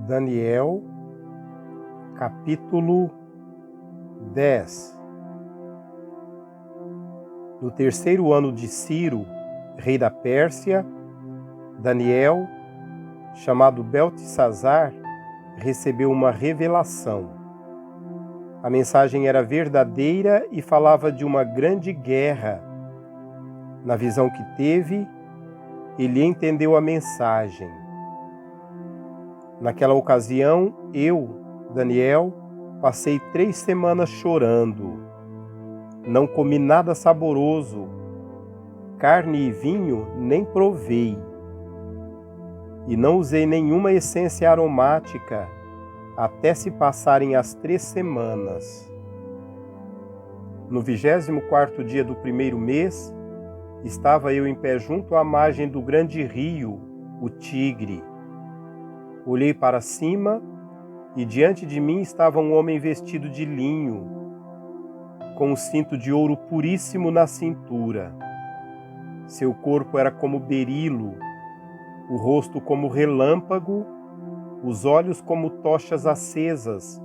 Daniel, capítulo 10. No terceiro ano de Ciro, rei da Pérsia, Daniel, chamado Beltesazar, recebeu uma revelação. A mensagem era verdadeira e falava de uma grande guerra. Na visão que teve, ele entendeu a mensagem. Naquela ocasião, eu, Daniel, passei 3 semanas chorando. Não comi nada saboroso, carne e vinho nem provei. E não usei nenhuma essência aromática, até se passarem as 3 semanas. No 24º dia do primeiro mês, estava eu em pé junto à margem do grande rio, o Tigre. Olhei para cima e diante de mim estava um homem vestido de linho, com um cinto de ouro puríssimo na cintura. Seu corpo era como berilo, o rosto como relâmpago, os olhos como tochas acesas,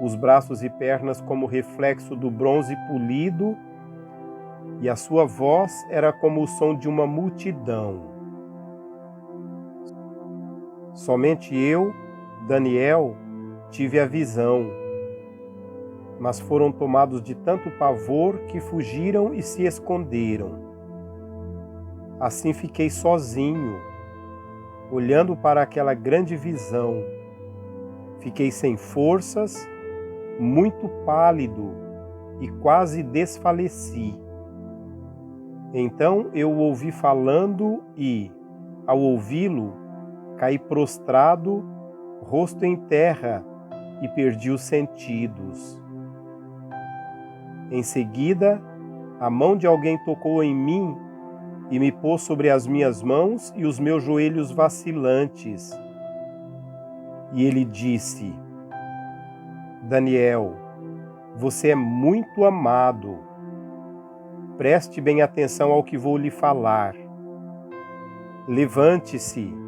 os braços e pernas como reflexo do bronze polido, e a sua voz era como o som de uma multidão. Somente eu, Daniel, tive a visão, mas foram tomados de tanto pavor que fugiram e se esconderam. Assim fiquei sozinho, olhando para aquela grande visão. Fiquei sem forças, muito pálido e quase desfaleci. Então eu o ouvi falando e, ao ouvi-lo, caí prostrado, rosto em terra, e perdi os sentidos. Em seguida, a mão de alguém tocou em mim e me pôs sobre as minhas mãos e os meus joelhos vacilantes. E ele disse: Daniel, você é muito amado. Preste bem atenção ao que vou lhe falar. Levante-se,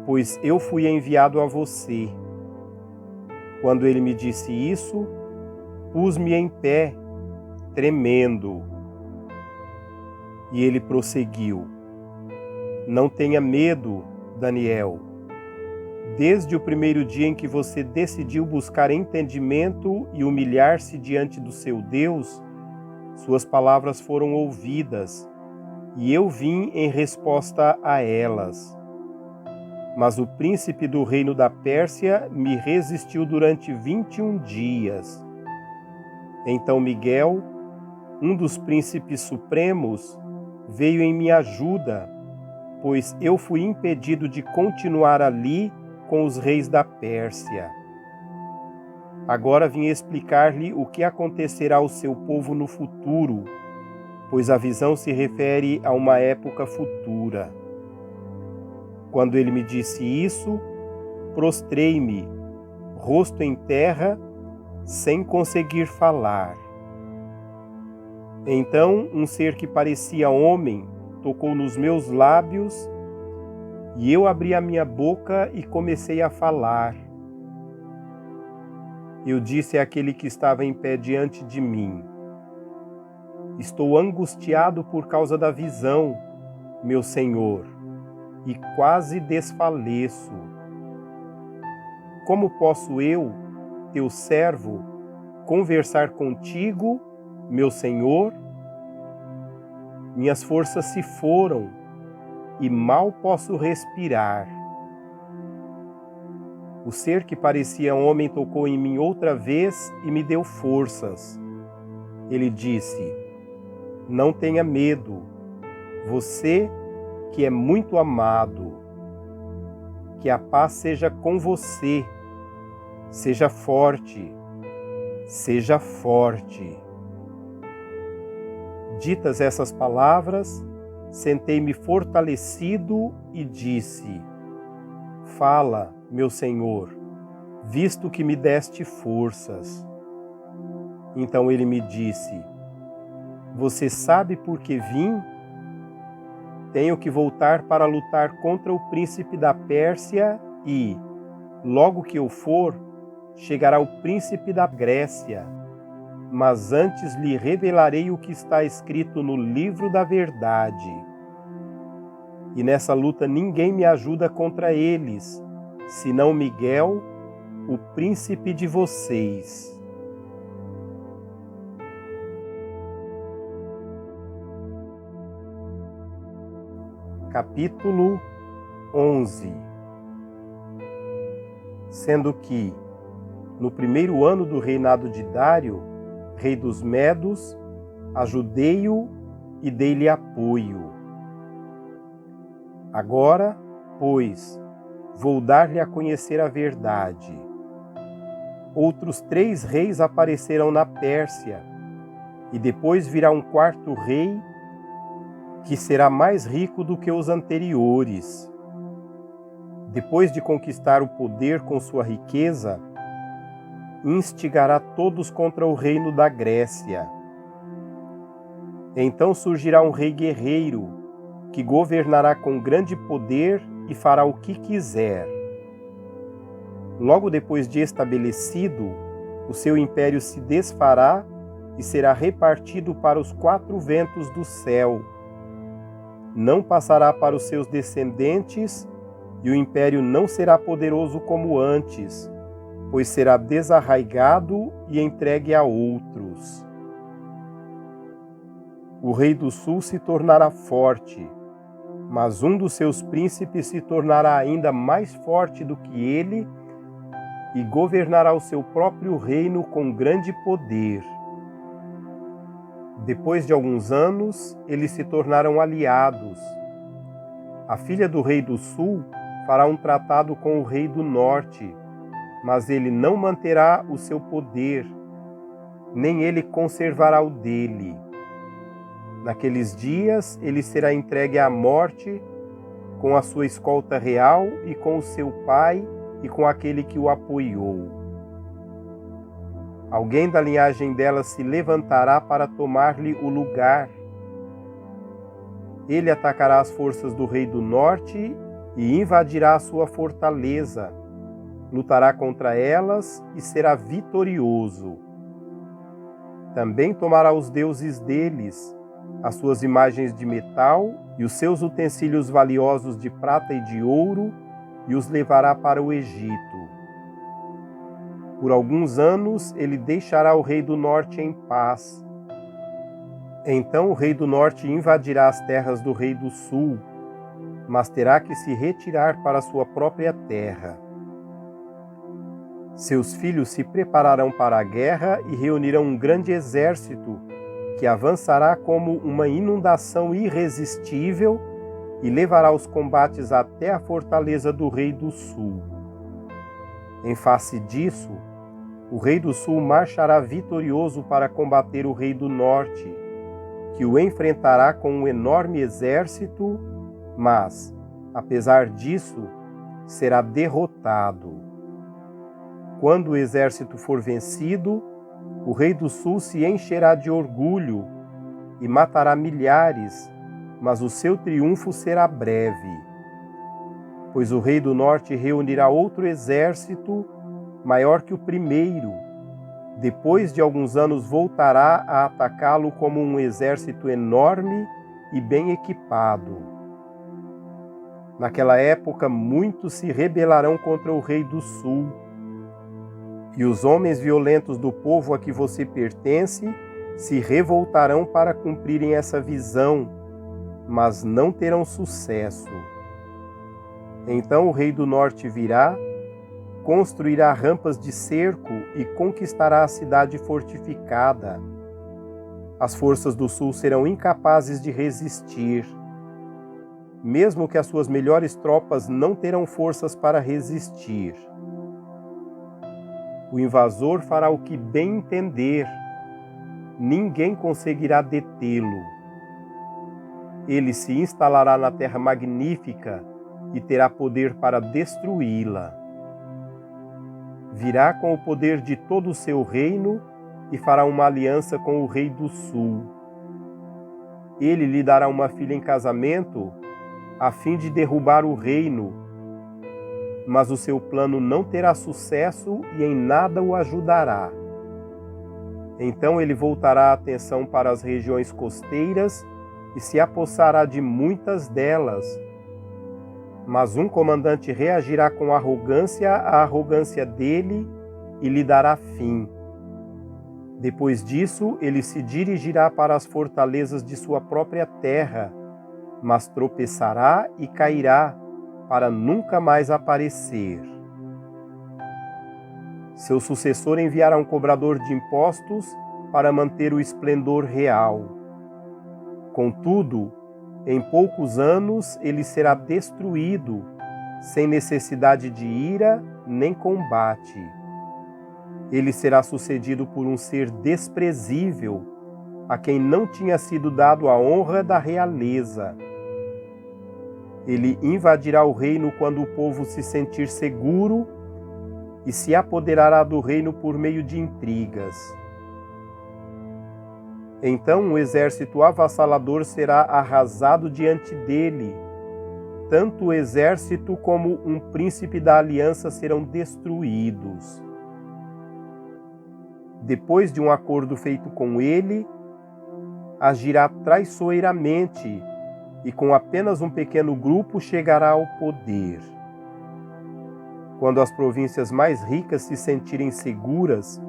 pois eu fui enviado a você. Quando ele me disse isso, pus-me em pé, tremendo. E ele prosseguiu: Não tenha medo, Daniel. Desde o primeiro dia em que você decidiu buscar entendimento e humilhar-se diante do seu Deus, suas palavras foram ouvidas, e eu vim em resposta a elas. Mas o príncipe do reino da Pérsia me resistiu durante 21 dias. Então Miguel, um dos príncipes supremos, veio em minha ajuda, pois eu fui impedido de continuar ali com os reis da Pérsia. Agora vim explicar-lhe o que acontecerá ao seu povo no futuro, pois a visão se refere a uma época futura. Quando ele me disse isso, prostrei-me, rosto em terra, sem conseguir falar. Então um ser que parecia homem tocou nos meus lábios, e eu abri a minha boca e comecei a falar. Eu disse àquele que estava em pé diante de mim: Estou angustiado por causa da visão, meu Senhor, e quase desfaleço. Como posso eu, teu servo, conversar contigo, meu Senhor? Minhas forças se foram e mal posso respirar. O ser que parecia homem tocou em mim outra vez e me deu forças. Ele disse: Não tenha medo, você que é muito amado. Que a paz seja com você. Seja forte. Seja forte. Ditas essas palavras, sentei-me fortalecido e disse: Fala, meu Senhor, visto que me deste forças. Então ele me disse: Você sabe por que vim? Tenho que voltar para lutar contra o príncipe da Pérsia e, Logo que eu for, chegará o príncipe da Grécia, mas antes lhe revelarei o que está escrito no livro da verdade. E nessa luta ninguém me ajuda contra eles, senão Miguel, o príncipe de vocês. Capítulo 11. Sendo que, no primeiro ano do reinado de Dário, rei dos Medos, ajudei-o e dei-lhe apoio. Agora, pois, vou dar-lhe a conhecer a verdade. Outros 3 reis aparecerão na Pérsia, e depois virá um 4º rei, que será mais rico do que os anteriores. Depois de conquistar o poder com sua riqueza, instigará todos contra o reino da Grécia. Então surgirá um rei guerreiro, que governará com grande poder e fará o que quiser. Logo depois de estabelecido, o seu império se desfará e será repartido para os 4 ventos do céu. Não passará para os seus descendentes, e o império não será poderoso como antes, pois será desarraigado e entregue a outros. O rei do sul se tornará forte, mas um dos seus príncipes se tornará ainda mais forte do que ele e governará o seu próprio reino com grande poder. Depois de alguns anos, eles se tornaram aliados. A filha do rei do sul fará um tratado com o rei do norte, mas ele não manterá o seu poder, nem ele conservará o dele. Naqueles dias, ele será entregue à morte com a sua escolta real e com o seu pai e com aquele que o apoiou. Alguém da linhagem dela se levantará para tomar-lhe o lugar. Ele atacará as forças do rei do norte e invadirá a sua fortaleza. Lutará contra elas e será vitorioso. Também tomará os deuses deles, as suas imagens de metal e os seus utensílios valiosos de prata e de ouro, e os levará para o Egito. Por alguns anos ele deixará o rei do norte em paz. Então o rei do norte invadirá as terras do rei do sul, mas terá que se retirar para sua própria terra. Seus filhos se prepararão para a guerra e reunirão um grande exército que avançará como uma inundação irresistível e levará os combates até a fortaleza do rei do sul. Em face disso, o rei do sul marchará vitorioso para combater o rei do norte, que o enfrentará com um enorme exército, mas, apesar disso, será derrotado. Quando o exército for vencido, o rei do sul se encherá de orgulho e matará milhares, mas o seu triunfo será breve. Pois o rei do norte reunirá outro exército maior que o primeiro. Depois de alguns anos voltará a atacá-lo como um exército enorme e bem equipado. Naquela época, muitos se rebelarão contra o rei do sul. E os homens violentos do povo a que você pertence se revoltarão para cumprirem essa visão, mas não terão sucesso. Então o rei do norte virá, construirá rampas de cerco e conquistará a cidade fortificada. As forças do sul serão incapazes de resistir. Mesmo que as suas melhores tropas não terão forças para resistir. O invasor fará o que bem entender. Ninguém conseguirá detê-lo. Ele se instalará na terra magnífica e terá poder para destruí-la. Virá com o poder de todo o seu reino e fará uma aliança com o rei do sul. Ele lhe dará uma filha em casamento a fim de derrubar o reino, mas o seu plano não terá sucesso e em nada o ajudará. Então ele voltará a atenção para as regiões costeiras e se apossará de muitas delas. Mas um comandante reagirá com arrogância à arrogância dele e lhe dará fim. Depois disso, ele se dirigirá para as fortalezas de sua própria terra, mas tropeçará e cairá, para nunca mais aparecer. Seu sucessor enviará um cobrador de impostos para manter o esplendor real. Contudo, em poucos anos ele será destruído, sem necessidade de ira nem combate. Ele será sucedido por um ser desprezível, a quem não tinha sido dado a honra da realeza. Ele invadirá o reino quando o povo se sentir seguro e se apoderará do reino por meio de intrigas. Então um exército avassalador será arrasado diante dele. Tanto o exército como um príncipe da aliança serão destruídos. Depois de um acordo feito com ele, agirá traiçoeiramente e com apenas um pequeno grupo chegará ao poder. Quando as províncias mais ricas se sentirem seguras,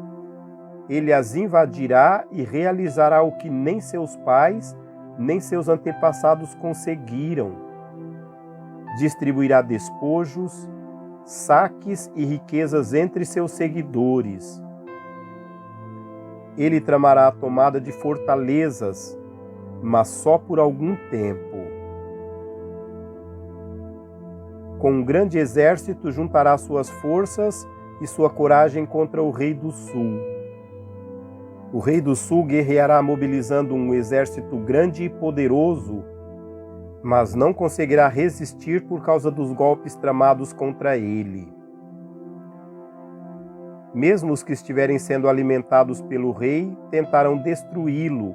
ele as invadirá e realizará o que nem seus pais, nem seus antepassados conseguiram. Distribuirá despojos, saques e riquezas entre seus seguidores. Ele tramará a tomada de fortalezas, mas só por algum tempo. Com um grande exército juntará suas forças e sua coragem contra o rei do sul. O rei do sul guerreará mobilizando um exército grande e poderoso, mas não conseguirá resistir por causa dos golpes tramados contra ele. Mesmo os que estiverem sendo alimentados pelo rei tentarão destruí-lo.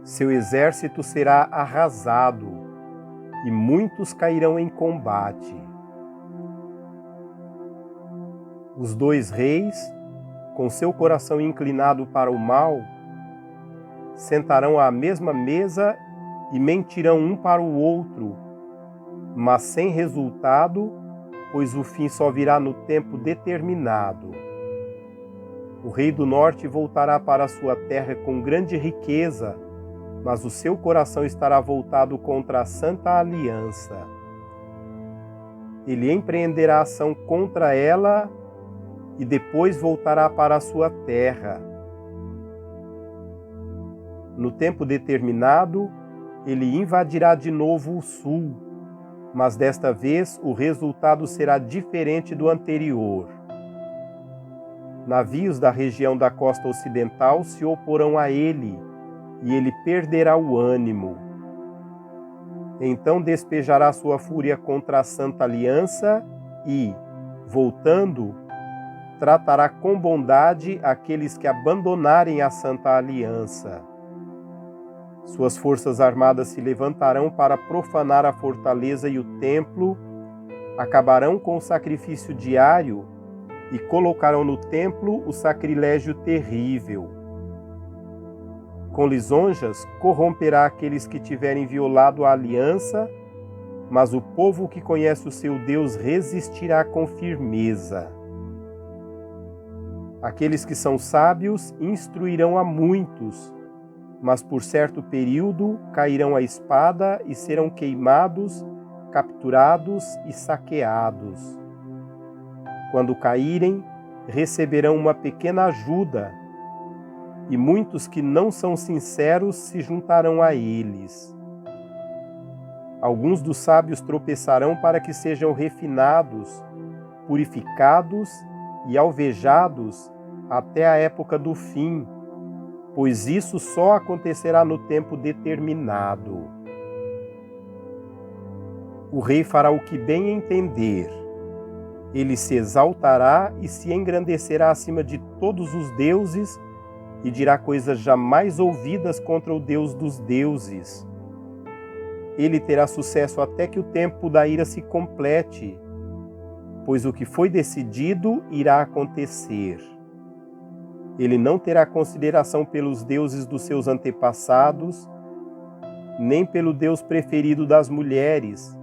Seu exército será arrasado e muitos cairão em combate. Os dois reis, com seu coração inclinado para o mal, sentarão à mesma mesa e mentirão um para o outro, mas sem resultado, pois o fim só virá no tempo determinado. O rei do norte voltará para a sua terra com grande riqueza, mas o seu coração estará voltado contra a Santa Aliança. Ele empreenderá ação contra ela e depois voltará para a sua terra. No tempo determinado, ele invadirá de novo o sul, mas desta vez o resultado será diferente do anterior. Navios da região da costa ocidental se oporão a ele, e ele perderá o ânimo. Então despejará sua fúria contra a Santa Aliança e, voltando, tratará com bondade aqueles que abandonarem a Santa Aliança. Suas forças armadas se levantarão para profanar a fortaleza e o templo, acabarão com o sacrifício diário e colocarão no templo o sacrilégio terrível. Com lisonjas, corromperá aqueles que tiverem violado a aliança, mas o povo que conhece o seu Deus resistirá com firmeza. Aqueles que são sábios instruirão a muitos, mas por certo período cairão a espada e serão queimados, capturados e saqueados. Quando caírem, receberão uma pequena ajuda, e muitos que não são sinceros se juntarão a eles. Alguns dos sábios tropeçarão para que sejam refinados, purificados e alvejados até a época do fim, pois isso só acontecerá no tempo determinado. O rei fará o que bem entender. Ele se exaltará e se engrandecerá acima de todos os deuses e dirá coisas jamais ouvidas contra o Deus dos deuses. Ele terá sucesso até que o tempo da ira se complete, pois o que foi decidido irá acontecer. Ele não terá consideração pelos deuses dos seus antepassados, nem pelo Deus preferido das mulheres,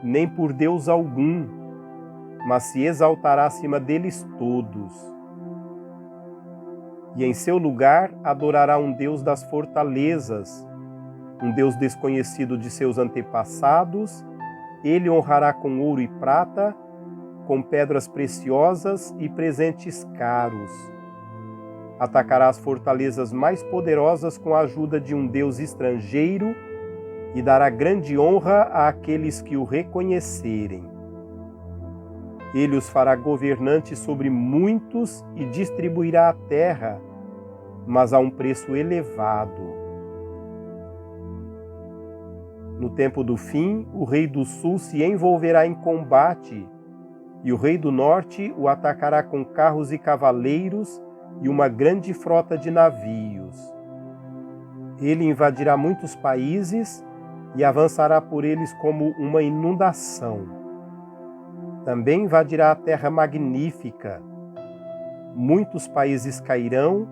nem por Deus algum, mas se exaltará acima deles todos. E em seu lugar adorará um Deus das fortalezas, um Deus desconhecido de seus antepassados. Ele honrará com ouro e prata, com pedras preciosas e presentes caros. Atacará as fortalezas mais poderosas com a ajuda de um Deus estrangeiro e dará grande honra àqueles que o reconhecerem. Ele os fará governantes sobre muitos e distribuirá a terra, mas a um preço elevado. No tempo do fim, o rei do sul se envolverá em combate, e o rei do norte o atacará com carros e cavaleiros e uma grande frota de navios. Ele invadirá muitos países e avançará por eles como uma inundação. Também invadirá a terra magnífica. Muitos países cairão,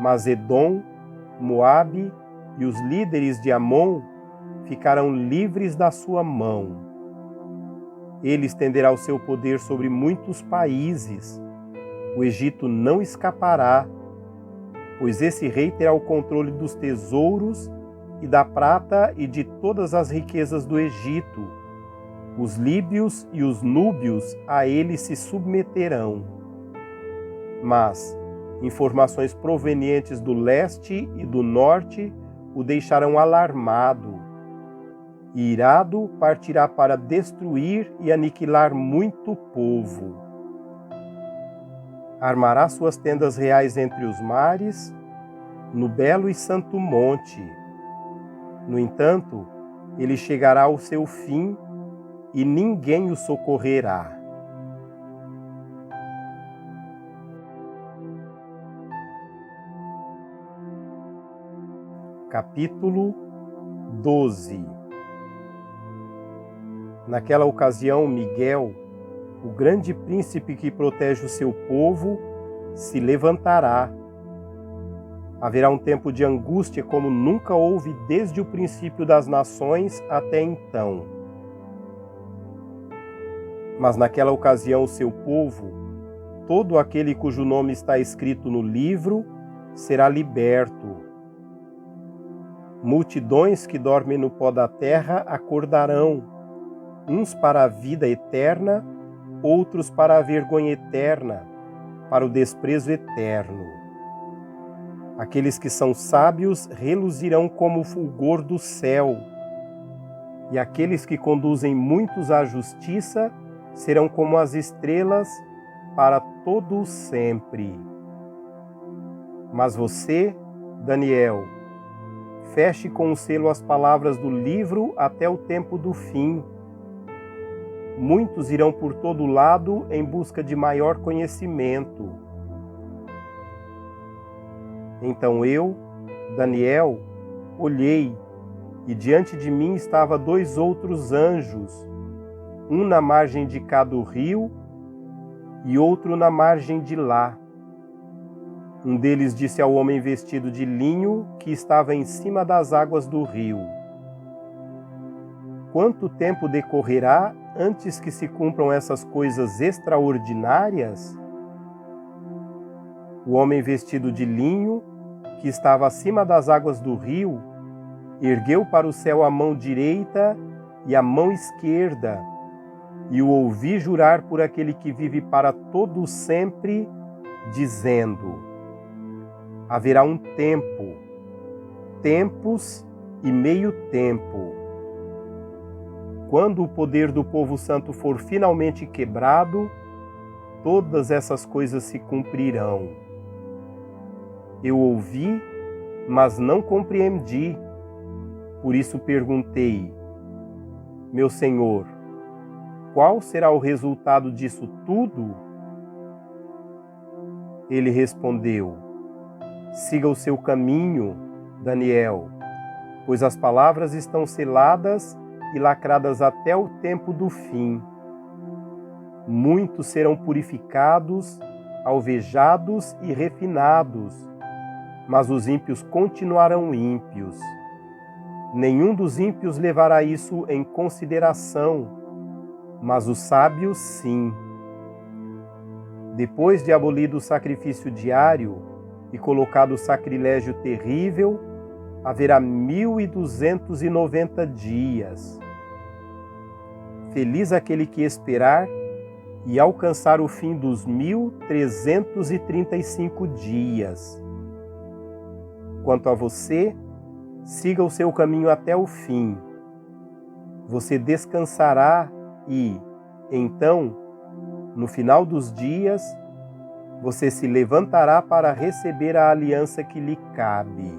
mas Edom, Moabe e os líderes de Amon ficarão livres da sua mão. Ele estenderá o seu poder sobre muitos países. O Egito não escapará, pois esse rei terá o controle dos tesouros e da prata e de todas as riquezas do Egito. Os líbios e os núbios a ele se submeterão. Mas informações provenientes do leste e do norte o deixarão alarmado. E irado partirá para destruir e aniquilar muito povo. Armará suas tendas reais entre os mares, no belo e santo monte. No entanto, ele chegará ao seu fim e ninguém o socorrerá. Capítulo 12. Naquela ocasião, Miguel, o grande príncipe que protege o seu povo, se levantará. Haverá um tempo de angústia como nunca houve desde o princípio das nações até então. Mas naquela ocasião o seu povo, todo aquele cujo nome está escrito no livro, será liberto. Multidões que dormem no pó da terra acordarão, uns para a vida eterna, outros para a vergonha eterna, para o desprezo eterno. Aqueles que são sábios reluzirão como o fulgor do céu, e aqueles que conduzem muitos à justiça serão como as estrelas para todo o sempre. Mas você, Daniel, feche com o selo as palavras do livro até o tempo do fim. Muitos irão por todo lado em busca de maior conhecimento. Então eu, Daniel, olhei, e diante de mim estavam 2 outros anjos, um na margem de cá do rio e outro na margem de lá. Um deles disse ao homem vestido de linho que estava em cima das águas do rio: quanto tempo decorrerá antes que se cumpram essas coisas extraordinárias? O homem vestido de linho, que estava acima das águas do rio, ergueu para o céu a mão direita e a mão esquerda, e o ouvi jurar por aquele que vive para todo sempre, dizendo: haverá um tempo, tempos e meio tempo. Quando o poder do povo santo for finalmente quebrado, todas essas coisas se cumprirão. Eu ouvi, mas não compreendi. Por isso perguntei: meu Senhor, qual será o resultado disso tudo? Ele respondeu: siga o seu caminho, Daniel, pois as palavras estão seladas e lacradas até o tempo do fim. Muitos serão purificados, alvejados e refinados, mas os ímpios continuarão ímpios. Nenhum dos ímpios levará isso em consideração, mas os sábios sim. Depois de abolido o sacrifício diário e colocado o sacrilégio terrível, haverá 1290 dias. Feliz aquele que esperar e alcançar o fim dos 1335 dias. Quanto a você, siga o seu caminho até o fim. Você descansará e, então, no final dos dias, você se levantará para receber a aliança que lhe cabe.